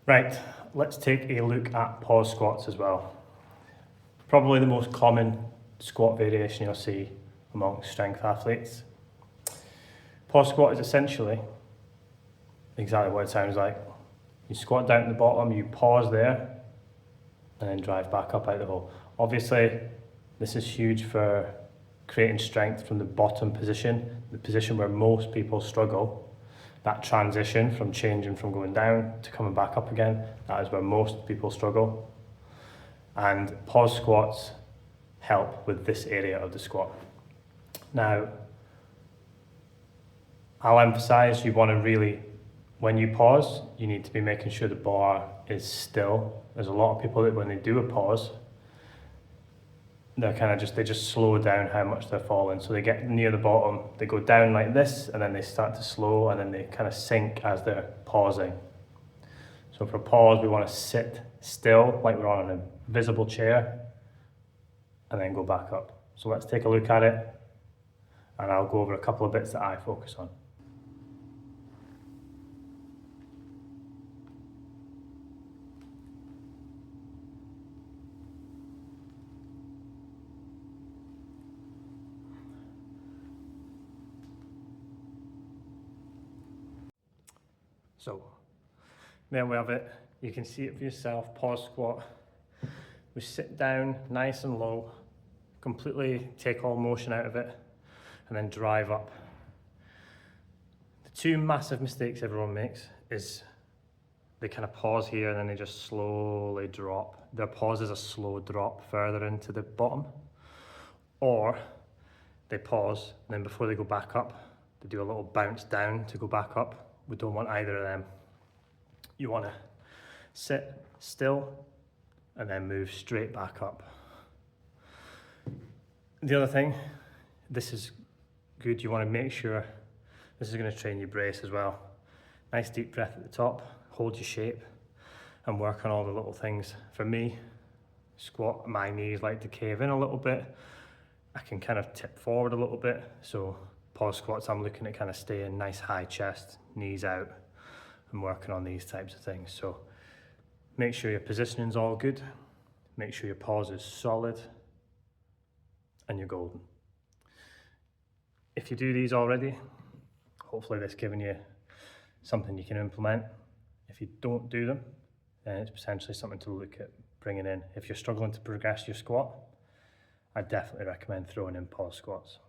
Right, let's take a look at pause squats as well. Probably the most common squat variation you'll see among strength athletes. Pause squat is essentially exactly what it sounds like. You squat down to the bottom, you pause there, and then drive back up out the hole. Obviously, this is huge for creating strength from the bottom position, the position where most people struggle. That transition from changing from going down to coming back up again, that is where most people struggle. And pause squats help with this area of the squat. Now, I'll emphasize you want to really, when you pause, you need to be making sure the bar is still. There's a lot of people that when they do a pause, they just slow down how much they're falling. So they get near the bottom, they go down like this, and then they start to slow, and then they kind of sink as they're pausing. So for pause, we want to sit still, like we're on an invisible chair, and then go back up. So let's take a look at it, and I'll go over a couple of bits that I focus on. So, there we have it. You can see it for yourself, pause squat. We sit down nice and low, completely take all motion out of it, and then drive up. The two massive mistakes everyone makes is they kind of pause here and then they just slowly drop. Their pause is a slow drop further into the bottom. Or they pause, and then before they go back up, they do a little bounce down to go back up. We don't want either of them. You want to sit still and then move straight back up. The other thing, this is good, you want to make sure, this is going to train your brace as well. Nice deep breath at the top, hold your shape and work on all the little things. For me, squat, my knees like to cave in a little bit. I can kind of tip forward a little bit. So pause squats, I'm looking at kind of staying nice high chest, knees out, and working on these types of things. So make sure your positioning's all good, make sure your pause is solid, and you're golden. If you do these already, hopefully this giving you something you can implement. If you don't do them, then it's potentially something to look at bringing in. If you're struggling to progress your squat, I definitely recommend throwing in pause squats.